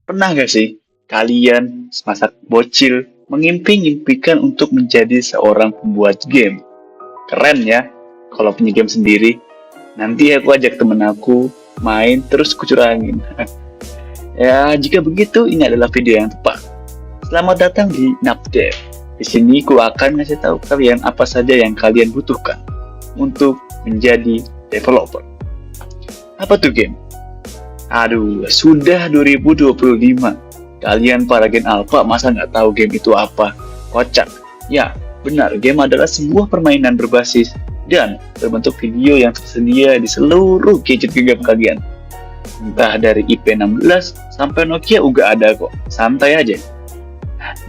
Pernah gak sih kalian semasa bocil mengimpi-impikan untuk menjadi seorang pembuat game? Keren ya, kalau punya game sendiri. Nanti aku ajak temen aku main terus kucurangin. Ya, jika begitu ini adalah video yang tepat. Selamat datang di Napdev. Di sini ku akan ngasih tahu kalian apa saja yang kalian butuhkan untuk menjadi developer. Apa tuh game? Aduh, sudah 2025. Kalian para Gen Alpha masa nggak tahu game itu apa? Kocak. Ya, benar, game adalah sebuah permainan berbasis dan berbentuk video yang tersedia di seluruh gadget genggam kalian. Entah dari IP16 sampai Nokia juga ada kok. Santai aja.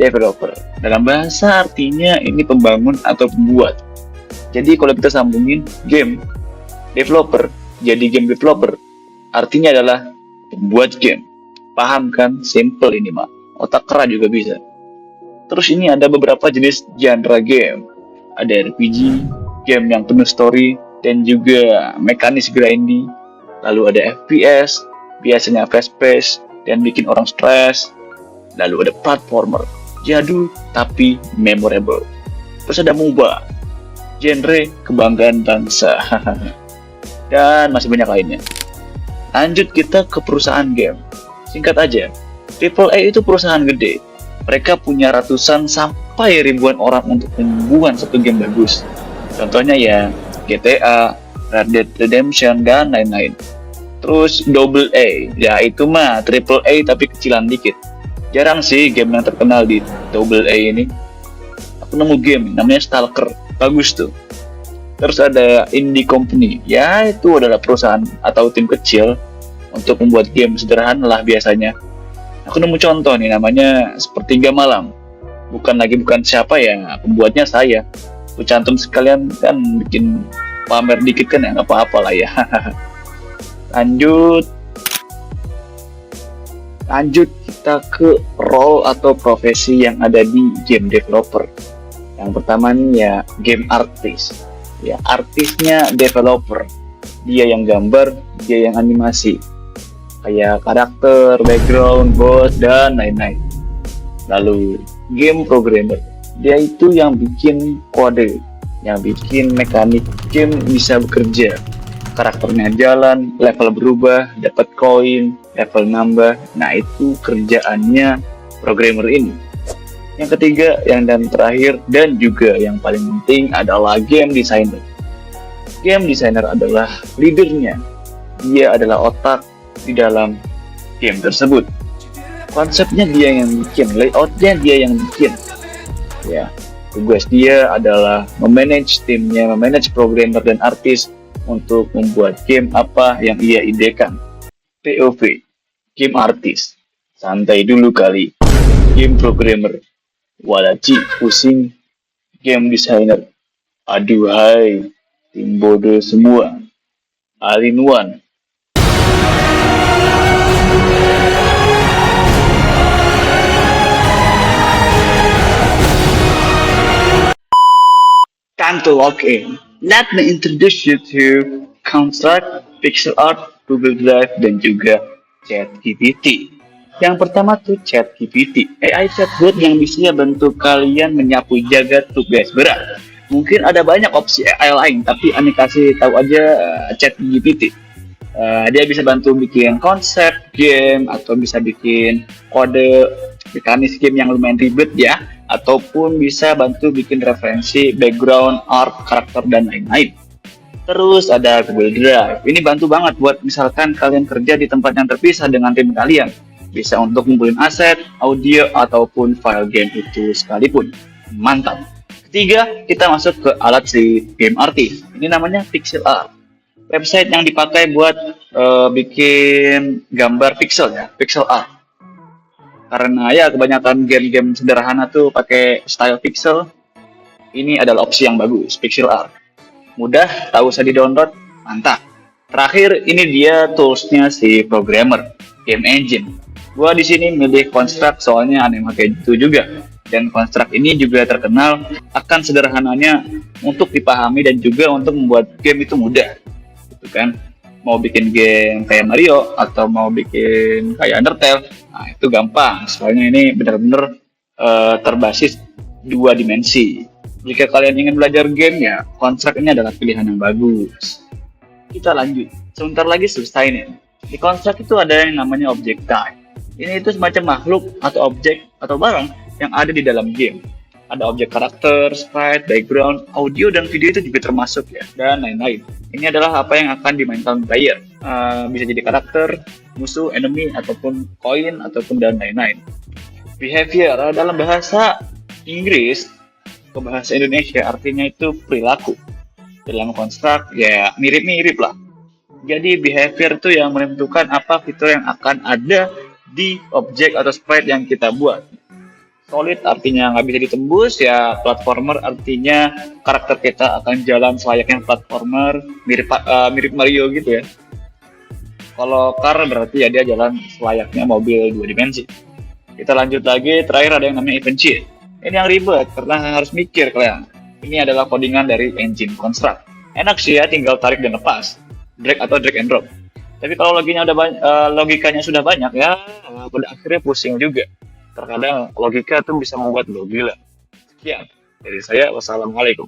Developer. Dalam bahasa artinya ini pembangun atau pembuat. Jadi kalau kita sambungin game developer jadi game developer artinya adalah pembuat game. Paham kan? Simple ini mah. Otak kera juga bisa. Terus ini ada beberapa jenis genre game. Ada RPG, game yang penuh story, dan juga mekanis grinding. Lalu ada FPS, biasanya fast pace, dan bikin orang stres. Lalu ada platformer, jadul tapi memorable. Terus ada MOBA, genre kebanggaan bangsa. Dan masih banyak lainnya. Lanjut kita ke perusahaan game. Singkat aja, AAA itu perusahaan gede. Mereka punya ratusan sampai ribuan orang untuk membuat satu game bagus. Contohnya ya GTA, Red Dead Redemption, dan lain-lain. Terus Double A, ya itu mah Triple A tapi kecilan dikit. Jarang sih game yang terkenal di Double A ini. Aku nemu game namanya Stalker, bagus tuh. Terus ada indie company, ya itu adalah perusahaan atau tim kecil untuk membuat game sederhana lah biasanya. Aku nemu contoh nih namanya Sepertiga Malam. Bukan siapa ya, pembuatnya saya. Aku cantum sekalian kan bikin pamer dikit kan ya, nggak apa-apa lah ya. Lanjut kita ke role atau profesi yang ada di game developer. Yang pertama nih ya game artist. Ya artisnya developer. Dia yang gambar, dia yang animasi. Kayak karakter, background, boss, dan lain-lain. Lalu game programmer. Dia itu yang bikin kode, yang bikin mekanik game bisa bekerja. Karakternya jalan, level berubah, dapat koin, level nambah. Nah itu kerjaannya programmer ini. Yang ketiga, dan terakhir, dan juga yang paling penting adalah game designer. Game designer adalah leadernya. Dia adalah otak di dalam game tersebut. Konsepnya dia yang bikin, layoutnya dia yang bikin. Ya, tugas dia adalah memanage timnya, memanage programmer dan artis untuk membuat game apa yang ia idekan. POV, game artis. Santai dulu kali. Game programmer. Walaci, pusing. Game designer. Aduhai, tim bodoh semua. All in one. Time to log in. Let me introduce you to Construct, Pixel Art, Google Drive, dan juga ChatGPT. Yang pertama tuh ChatGPT, AI chatbot yang bisa bantu kalian menyapu jagat tugas berat. Mungkin ada banyak opsi AI lain, tapi Ani kasih tahu aja ChatGPT. Dia bisa bantu bikin konsep game atau bisa bikin kode mekanis game yang lumayan ribet ya, ataupun bisa bantu bikin referensi, background, art, karakter, dan lain-lain. Terus ada Google Drive. Ini bantu banget buat misalkan kalian kerja di tempat yang terpisah dengan tim kalian. Bisa untuk ngumpulin aset, audio, ataupun file game itu sekalipun. Mantap. Ketiga, kita masuk ke alat si game artist. Ini namanya Pixel Art. Website yang dipakai buat bikin gambar pixel ya, Pixel Art. Karena ya kebanyakan game-game sederhana tuh pakai style pixel. Ini adalah opsi yang bagus, Pixel Art. Mudah, tak usah di-download, mantap. Terakhir, ini dia toolsnya si programmer, Game Engine. Gua di sini milih Construct soalnya aneh kayak gitu juga. Dan Construct ini juga terkenal akan sederhananya untuk dipahami dan juga untuk membuat game itu mudah. Gitu kan. Mau bikin game kayak Mario atau mau bikin kayak Undertale, Nah, itu gampang, soalnya ini benar-benar terbasis dua dimensi. Jika kalian ingin belajar game ya, kontrak ini adalah pilihan yang bagus. Kita lanjut. Sebentar lagi selesai nih. Di kontrak itu ada yang namanya object type. Ini itu semacam makhluk atau objek atau barang yang ada di dalam game. Ada objek karakter, sprite, background, audio, dan video itu juga termasuk ya, dan lain-lain. Ini adalah apa yang akan dimainkan player. Bisa jadi karakter, musuh, enemy, ataupun koin, ataupun dan lain-lain. Behavior dalam bahasa Inggris ke bahasa Indonesia artinya itu perilaku. Dalam konstruk ya mirip-mirip lah. Jadi behavior itu yang menentukan apa fitur yang akan ada di objek atau sprite yang kita buat. Solid artinya nggak bisa ditembus, ya platformer artinya karakter kita akan jalan selayaknya platformer, mirip Mario gitu ya. Kalau car berarti ya dia jalan selayaknya mobil dua dimensi. Kita lanjut lagi, terakhir ada yang namanya event cheat. Ini yang ribet karena harus mikir kalian. Ini adalah codingan dari engine construct. Enak sih ya, tinggal tarik dan lepas, drag atau drag and drop. Tapi kalau logikanya sudah banyak ya, pada akhirnya pusing juga. Terkadang logika tuh bisa membuat lo gila. Sekian dari saya, wassalamualaikum.